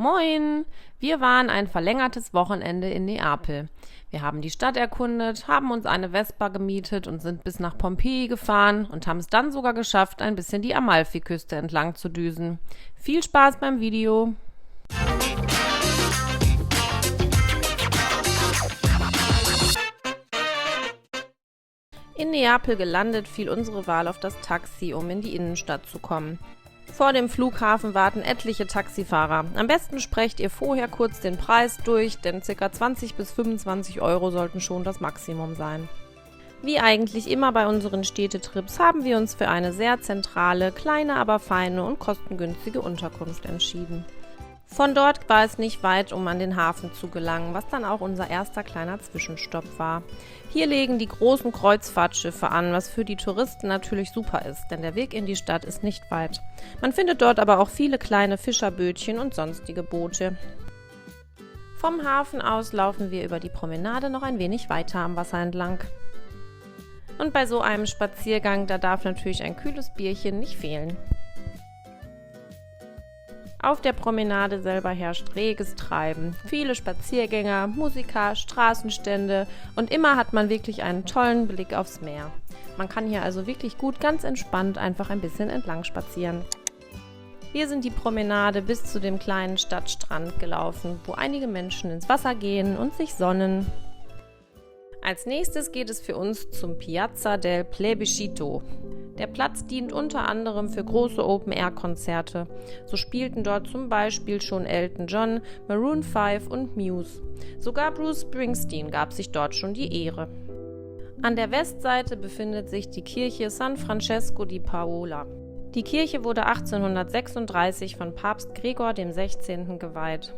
Moin! Wir waren ein verlängertes Wochenende in Neapel. Wir haben die Stadt erkundet, haben uns eine Vespa gemietet und sind bis nach Pompeji gefahren und haben es dann sogar geschafft, ein bisschen die Amalfiküste entlang zu düsen. Viel Spaß beim Video! In Neapel gelandet, fiel unsere Wahl auf das Taxi, um in die Innenstadt zu kommen. Vor dem Flughafen warten etliche Taxifahrer. Am besten sprecht ihr vorher kurz den Preis durch, denn ca. 20 bis 25 Euro sollten schon das Maximum sein. Wie eigentlich immer bei unseren Städtetrips haben wir uns für eine sehr zentrale, kleine, aber feine und kostengünstige Unterkunft entschieden. Von dort war es nicht weit, um an den Hafen zu gelangen, was dann auch unser erster kleiner Zwischenstopp war. Hier legen die großen Kreuzfahrtschiffe an, was für die Touristen natürlich super ist, denn der Weg in die Stadt ist nicht weit. Man findet dort aber auch viele kleine Fischerbötchen und sonstige Boote. Vom Hafen aus laufen wir über die Promenade noch ein wenig weiter am Wasser entlang. Und bei so einem Spaziergang, da darf natürlich ein kühles Bierchen nicht fehlen. Auf der Promenade selber herrscht reges Treiben. Viele Spaziergänger, Musiker, Straßenstände und immer hat man wirklich einen tollen Blick aufs Meer. Man kann hier also wirklich gut ganz entspannt einfach ein bisschen entlang spazieren. Wir sind die Promenade bis zu dem kleinen Stadtstrand gelaufen, wo einige Menschen ins Wasser gehen und sich sonnen. Als nächstes geht es für uns zum Piazza del Plebiscito. Der Platz dient unter anderem für große Open-Air-Konzerte. So spielten dort zum Beispiel schon Elton John, Maroon 5 und Muse. Sogar Bruce Springsteen gab sich dort schon die Ehre. An der Westseite befindet sich die Kirche San Francesco di Paola. Die Kirche wurde 1836 von Papst Gregor XVI. Geweiht.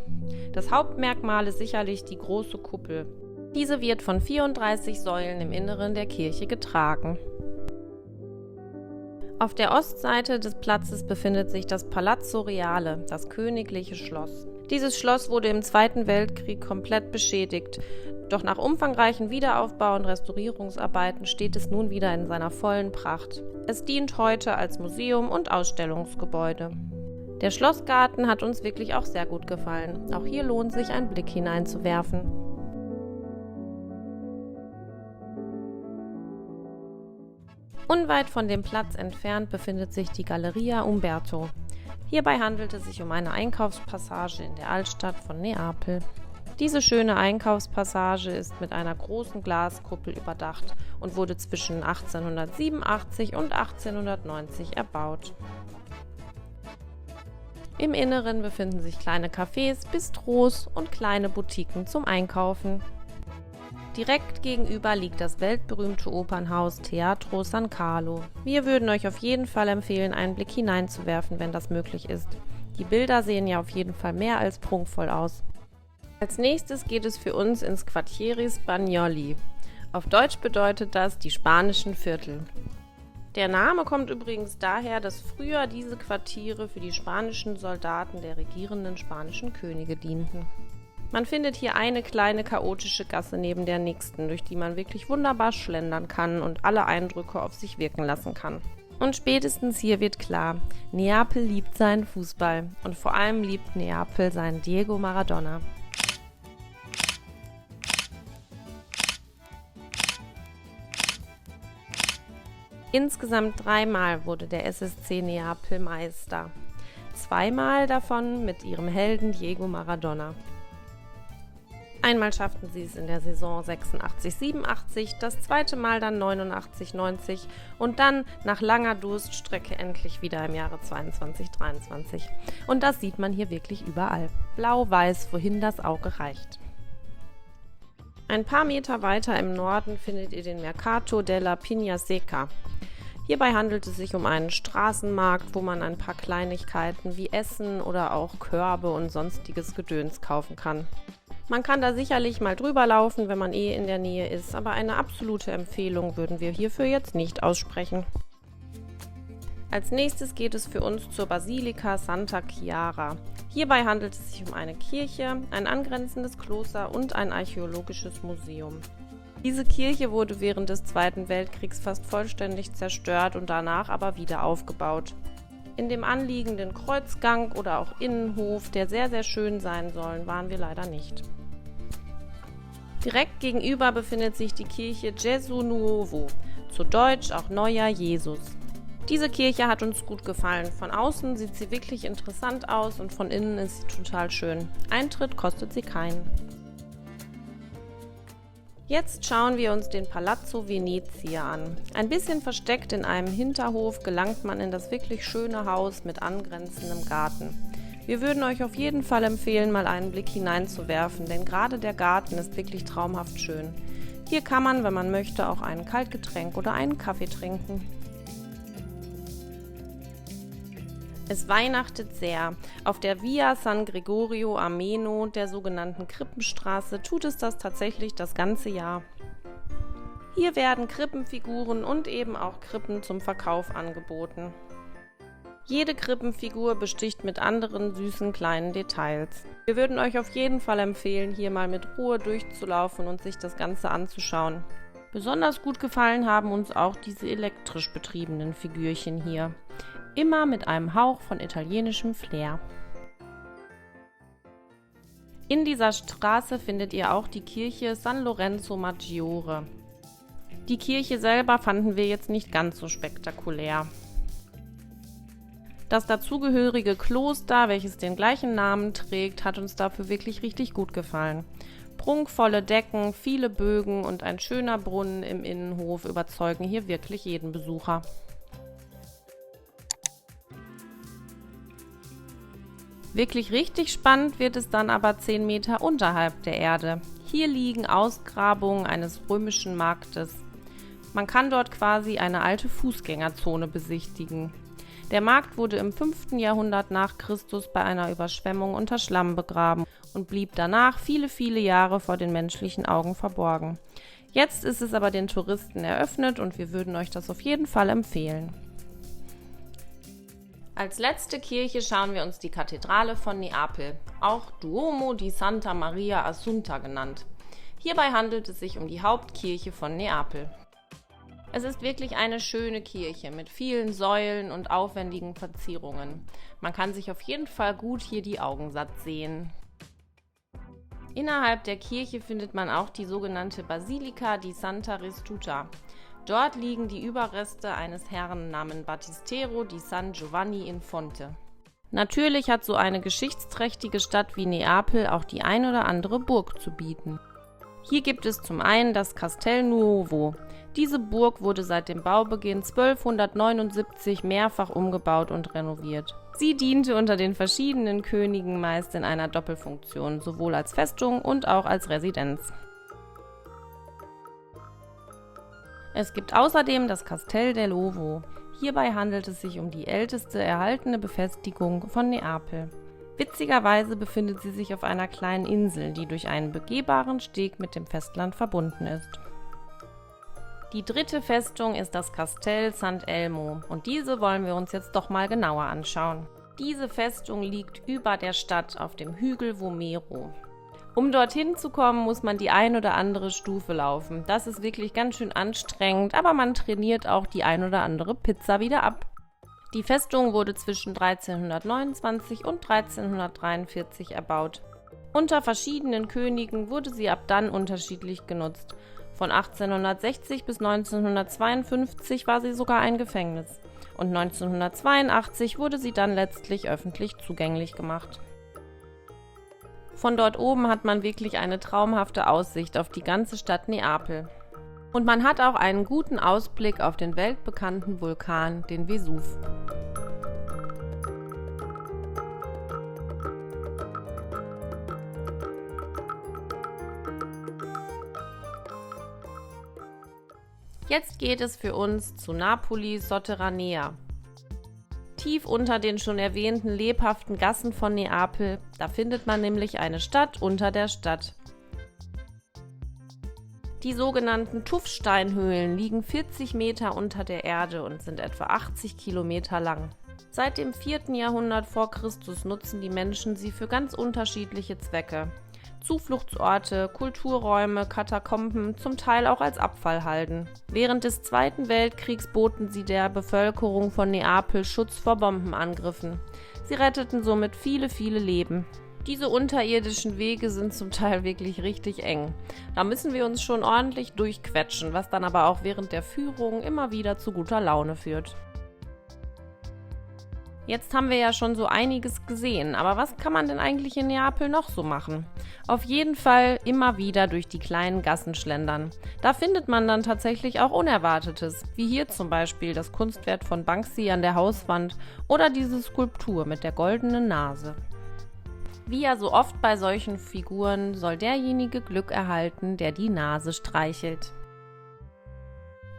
Das Hauptmerkmal ist sicherlich die große Kuppel. Diese wird von 34 Säulen im Inneren der Kirche getragen. Auf der Ostseite des Platzes befindet sich das Palazzo Reale, das königliche Schloss. Dieses Schloss wurde im Zweiten Weltkrieg komplett beschädigt, doch nach umfangreichen Wiederaufbau- und Restaurierungsarbeiten steht es nun wieder in seiner vollen Pracht. Es dient heute als Museum und Ausstellungsgebäude. Der Schlossgarten hat uns wirklich auch sehr gut gefallen. Auch hier lohnt sich ein Blick hineinzuwerfen. Unweit von dem Platz entfernt befindet sich die Galleria Umberto. Hierbei handelt es sich um eine Einkaufspassage in der Altstadt von Neapel. Diese schöne Einkaufspassage ist mit einer großen Glaskuppel überdacht und wurde zwischen 1887 und 1890 erbaut. Im Inneren befinden sich kleine Cafés, Bistros und kleine Boutiquen zum Einkaufen. Direkt gegenüber liegt das weltberühmte Opernhaus Teatro San Carlo. Wir würden euch auf jeden Fall empfehlen, einen Blick hineinzuwerfen, wenn das möglich ist. Die Bilder sehen ja auf jeden Fall mehr als prunkvoll aus. Als nächstes geht es für uns ins Quartieri Spagnoli. Auf Deutsch bedeutet das die spanischen Viertel. Der Name kommt übrigens daher, dass früher diese Quartiere für die spanischen Soldaten der regierenden spanischen Könige dienten. Man findet hier eine kleine chaotische Gasse neben der nächsten, durch die man wirklich wunderbar schlendern kann und alle Eindrücke auf sich wirken lassen kann. Und spätestens hier wird klar, Neapel liebt seinen Fußball und vor allem liebt Neapel seinen Diego Maradona. Insgesamt 3-mal wurde der SSC Neapel Meister. 2-mal davon mit ihrem Helden Diego Maradona. Einmal schafften sie es in der Saison 86/87, das zweite Mal dann 89/90 und dann nach langer Durststrecke endlich wieder im Jahre 22/23. Und das sieht man hier wirklich überall. Blau-weiß, wohin das Auge reicht. Ein paar Meter weiter im Norden findet ihr den Mercato della Pigna Seca. Hierbei handelt es sich um einen Straßenmarkt, wo man ein paar Kleinigkeiten wie Essen oder auch Körbe und sonstiges Gedöns kaufen kann. Man kann da sicherlich mal drüber laufen, wenn man in der Nähe ist, aber eine absolute Empfehlung würden wir hierfür jetzt nicht aussprechen. Als nächstes geht es für uns zur Basilika Santa Chiara. Hierbei handelt es sich um eine Kirche, ein angrenzendes Kloster und ein archäologisches Museum. Diese Kirche wurde während des Zweiten Weltkriegs fast vollständig zerstört und danach aber wieder aufgebaut. In dem anliegenden Kreuzgang oder auch Innenhof, der sehr, sehr schön sein soll, waren wir leider nicht. Direkt gegenüber befindet sich die Kirche Gesù Nuovo, zu Deutsch auch Neuer Jesus. Diese Kirche hat uns gut gefallen. Von außen sieht sie wirklich interessant aus und von innen ist sie total schön. Eintritt kostet sie keinen. Jetzt schauen wir uns den Palazzo Venezia an. Ein bisschen versteckt in einem Hinterhof gelangt man in das wirklich schöne Haus mit angrenzendem Garten. Wir würden euch auf jeden Fall empfehlen, mal einen Blick hineinzuwerfen, denn gerade der Garten ist wirklich traumhaft schön. Hier kann man, wenn man möchte, auch ein Kaltgetränk oder einen Kaffee trinken. Es weihnachtet sehr. Auf der Via San Gregorio Armeno, der sogenannten Krippenstraße, tut es das tatsächlich das ganze Jahr. Hier werden Krippenfiguren und eben auch Krippen zum Verkauf angeboten. Jede Krippenfigur besticht mit anderen süßen kleinen Details. Wir würden euch auf jeden Fall empfehlen, hier mal mit Ruhe durchzulaufen und sich das Ganze anzuschauen. Besonders gut gefallen haben uns auch diese elektrisch betriebenen Figürchen hier. Immer mit einem Hauch von italienischem Flair. In dieser Straße findet ihr auch die Kirche San Lorenzo Maggiore. Die Kirche selber fanden wir jetzt nicht ganz so spektakulär. Das dazugehörige Kloster, welches den gleichen Namen trägt, hat uns dafür wirklich richtig gut gefallen. Prunkvolle Decken, viele Bögen und ein schöner Brunnen im Innenhof überzeugen hier wirklich jeden Besucher. Wirklich richtig spannend wird es dann aber 10 Meter unterhalb der Erde. Hier liegen Ausgrabungen eines römischen Marktes. Man kann dort quasi eine alte Fußgängerzone besichtigen. Der Markt wurde im 5. Jahrhundert nach Christus bei einer Überschwemmung unter Schlamm begraben und blieb danach viele, viele Jahre vor den menschlichen Augen verborgen. Jetzt ist es aber den Touristen eröffnet und wir würden euch das auf jeden Fall empfehlen. Als letzte Kirche schauen wir uns die Kathedrale von Neapel, auch Duomo di Santa Maria Assunta genannt. Hierbei handelt es sich um die Hauptkirche von Neapel. Es ist wirklich eine schöne Kirche mit vielen Säulen und aufwendigen Verzierungen. Man kann sich auf jeden Fall gut hier die Augen satt sehen. Innerhalb der Kirche findet man auch die sogenannte Basilica di Santa Restuta. Dort liegen die Überreste eines Herrn namens Battistero di San Giovanni in Fonte. Natürlich hat so eine geschichtsträchtige Stadt wie Neapel auch die ein oder andere Burg zu bieten. Hier gibt es zum einen das Castel Nuovo. Diese Burg wurde seit dem Baubeginn 1279 mehrfach umgebaut und renoviert. Sie diente unter den verschiedenen Königen meist in einer Doppelfunktion, sowohl als Festung und auch als Residenz. Es gibt außerdem das Castel dell'Ovo. Hierbei handelt es sich um die älteste erhaltene Befestigung von Neapel. Witzigerweise befindet sie sich auf einer kleinen Insel, die durch einen begehbaren Steg mit dem Festland verbunden ist. Die dritte Festung ist das Castel Sant'Elmo und diese wollen wir uns jetzt doch mal genauer anschauen. Diese Festung liegt über der Stadt auf dem Hügel Vomero. Um dorthin zu kommen, muss man die ein oder andere Stufe laufen. Das ist wirklich ganz schön anstrengend, aber man trainiert auch die ein oder andere Pizza wieder ab. Die Festung wurde zwischen 1329 und 1343 erbaut. Unter verschiedenen Königen wurde sie ab dann unterschiedlich genutzt. Von 1860 bis 1952 war sie sogar ein Gefängnis. Und 1982 wurde sie dann letztlich öffentlich zugänglich gemacht. Von dort oben hat man wirklich eine traumhafte Aussicht auf die ganze Stadt Neapel. Und man hat auch einen guten Ausblick auf den weltbekannten Vulkan, den Vesuv. Jetzt geht es für uns zu Napoli Sotterranea. Tief unter den schon erwähnten lebhaften Gassen von Neapel, da findet man nämlich eine Stadt unter der Stadt. Die sogenannten Tuffsteinhöhlen liegen 40 Meter unter der Erde und sind etwa 80 Kilometer lang. Seit dem 4. Jahrhundert vor Christus nutzen die Menschen sie für ganz unterschiedliche Zwecke. Zufluchtsorte, Kulturräume, Katakomben, zum Teil auch als Abfallhalden. Während des Zweiten Weltkriegs boten sie der Bevölkerung von Neapel Schutz vor Bombenangriffen. Sie retteten somit viele, viele Leben. Diese unterirdischen Wege sind zum Teil wirklich richtig eng. Da müssen wir uns schon ordentlich durchquetschen, was dann aber auch während der Führung immer wieder zu guter Laune führt. Jetzt haben wir ja schon so einiges gesehen, aber was kann man denn eigentlich in Neapel noch so machen? Auf jeden Fall immer wieder durch die kleinen Gassen schlendern. Da findet man dann tatsächlich auch Unerwartetes, wie hier zum Beispiel das Kunstwerk von Banksy an der Hauswand oder diese Skulptur mit der goldenen Nase. Wie ja so oft bei solchen Figuren soll derjenige Glück erhalten, der die Nase streichelt.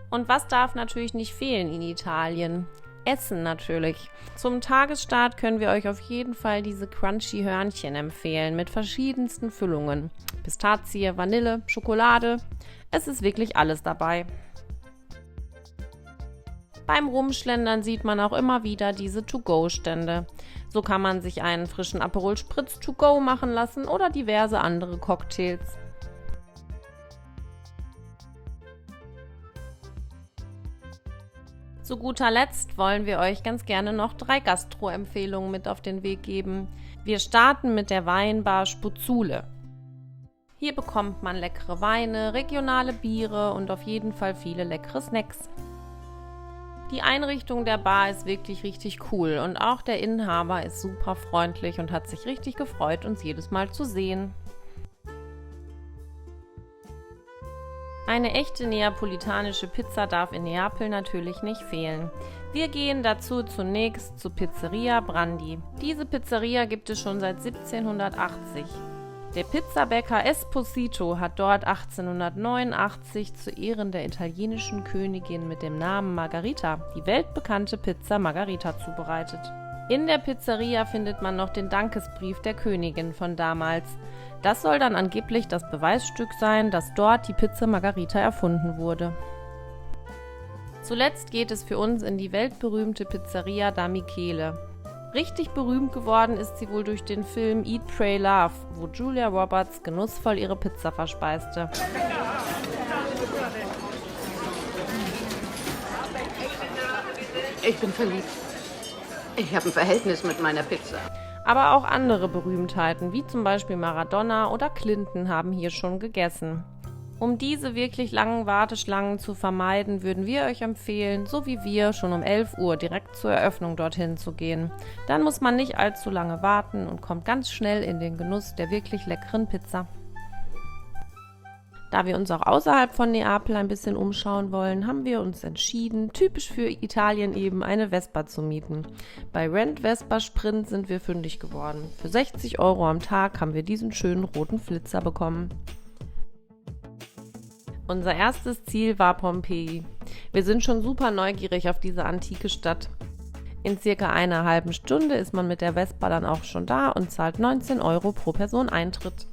Und was darf natürlich nicht fehlen in Italien? Essen natürlich. Zum Tagesstart können wir euch auf jeden Fall diese crunchy Hörnchen empfehlen mit verschiedensten Füllungen. Pistazie, Vanille, Schokolade. Es ist wirklich alles dabei. Beim Rumschlendern sieht man auch immer wieder diese To-Go-Stände. So kann man sich einen frischen Aperol Spritz To-Go machen lassen oder diverse andere Cocktails. Zu guter Letzt wollen wir euch ganz gerne noch 3 Gastro-Empfehlungen mit auf den Weg geben. Wir starten mit der Weinbar Spuzzule. Hier bekommt man leckere Weine, regionale Biere und auf jeden Fall viele leckere Snacks. Die Einrichtung der Bar ist wirklich richtig cool und auch der Inhaber ist super freundlich und hat sich richtig gefreut, uns jedes Mal zu sehen. Eine echte neapolitanische Pizza darf in Neapel natürlich nicht fehlen. Wir gehen dazu zunächst zur Pizzeria Brandi. Diese Pizzeria gibt es schon seit 1780. Der Pizzabäcker Esposito hat dort 1889 zu Ehren der italienischen Königin mit dem Namen Margherita die weltbekannte Pizza Margherita zubereitet. In der Pizzeria findet man noch den Dankesbrief der Königin von damals. Das soll dann angeblich das Beweisstück sein, dass dort die Pizza Margherita erfunden wurde. Zuletzt geht es für uns in die weltberühmte Pizzeria da Michele. Richtig berühmt geworden ist sie wohl durch den Film Eat, Pray, Love, wo Julia Roberts genussvoll ihre Pizza verspeiste. Ich bin verliebt. Ich habe ein Verhältnis mit meiner Pizza. Aber auch andere Berühmtheiten, wie zum Beispiel Maradona oder Clinton, haben hier schon gegessen. Um diese wirklich langen Warteschlangen zu vermeiden, würden wir euch empfehlen, so wie wir, schon um 11 Uhr direkt zur Eröffnung dorthin zu gehen. Dann muss man nicht allzu lange warten und kommt ganz schnell in den Genuss der wirklich leckeren Pizza. Da wir uns auch außerhalb von Neapel ein bisschen umschauen wollen, haben wir uns entschieden, typisch für Italien eben eine Vespa zu mieten. Bei Rent Vespa Sprint sind wir fündig geworden. Für 60 € am Tag haben wir diesen schönen roten Flitzer bekommen. Unser erstes Ziel war Pompeji. Wir sind schon super neugierig auf diese antike Stadt. In circa einer halben Stunde ist man mit der Vespa dann auch schon da und zahlt 19 € pro Person Eintritt.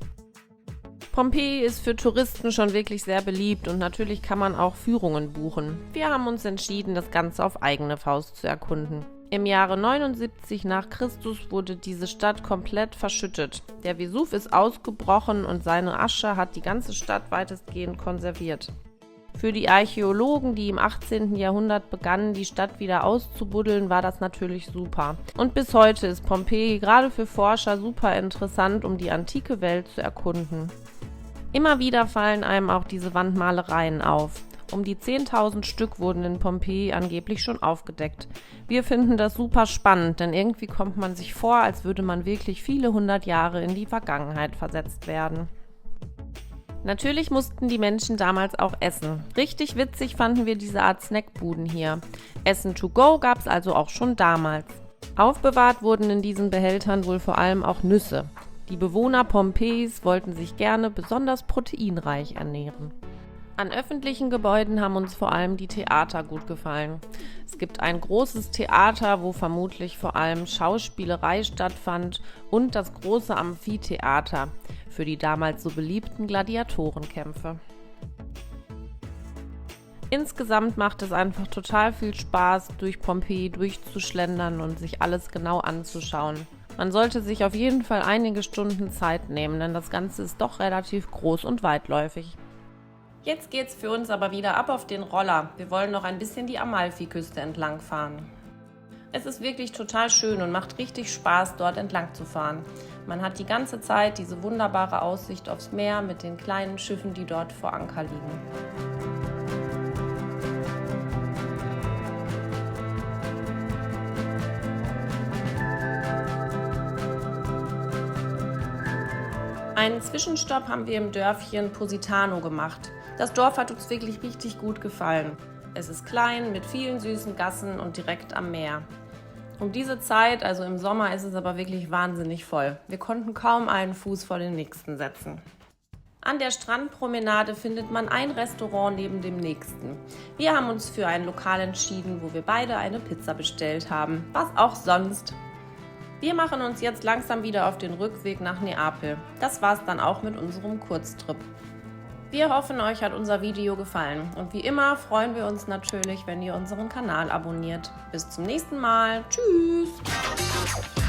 Pompeji ist für Touristen schon wirklich sehr beliebt und natürlich kann man auch Führungen buchen. Wir haben uns entschieden, das Ganze auf eigene Faust zu erkunden. Im Jahre 79 nach Christus wurde diese Stadt komplett verschüttet. Der Vesuv ist ausgebrochen und seine Asche hat die ganze Stadt weitestgehend konserviert. Für die Archäologen, die im 18. Jahrhundert begannen, die Stadt wieder auszubuddeln, war das natürlich super. Und bis heute ist Pompeji gerade für Forscher super interessant, um die antike Welt zu erkunden. Immer wieder fallen einem auch diese Wandmalereien auf. Um die 10.000 Stück wurden in Pompeji angeblich schon aufgedeckt. Wir finden das super spannend, denn irgendwie kommt man sich vor, als würde man wirklich viele 100 Jahre in die Vergangenheit versetzt werden. Natürlich mussten die Menschen damals auch essen. Richtig witzig fanden wir diese Art Snackbuden hier. Essen to go gab es also auch schon damals. Aufbewahrt wurden in diesen Behältern wohl vor allem auch Nüsse. Die Bewohner Pompejis wollten sich gerne besonders proteinreich ernähren. An öffentlichen Gebäuden haben uns vor allem die Theater gut gefallen. Es gibt ein großes Theater, wo vermutlich vor allem Schauspielerei stattfand, und das große Amphitheater für die damals so beliebten Gladiatorenkämpfe. Insgesamt macht es einfach total viel Spaß, durch Pompeji durchzuschlendern und sich alles genau anzuschauen. Man sollte sich auf jeden Fall einige Stunden Zeit nehmen, denn das Ganze ist doch relativ groß und weitläufig. Jetzt geht's für uns aber wieder ab auf den Roller. Wir wollen noch ein bisschen die Amalfiküste entlang fahren. Es ist wirklich total schön und macht richtig Spaß, dort entlang zu fahren. Man hat die ganze Zeit diese wunderbare Aussicht aufs Meer mit den kleinen Schiffen, die dort vor Anker liegen. Einen Zwischenstopp haben wir im Dörfchen Positano gemacht. Das Dorf hat uns wirklich richtig gut gefallen. Es ist klein, mit vielen süßen Gassen und direkt am Meer. Um diese Zeit, also im Sommer, ist es aber wirklich wahnsinnig voll. Wir konnten kaum einen Fuß vor den nächsten setzen. An der Strandpromenade findet man ein Restaurant neben dem nächsten. Wir haben uns für ein Lokal entschieden, wo wir beide eine Pizza bestellt haben. Was auch sonst. Wir machen uns jetzt langsam wieder auf den Rückweg nach Neapel. Das war's dann auch mit unserem Kurztrip. Wir hoffen, euch hat unser Video gefallen. Und wie immer freuen wir uns natürlich, wenn ihr unseren Kanal abonniert. Bis zum nächsten Mal. Tschüss!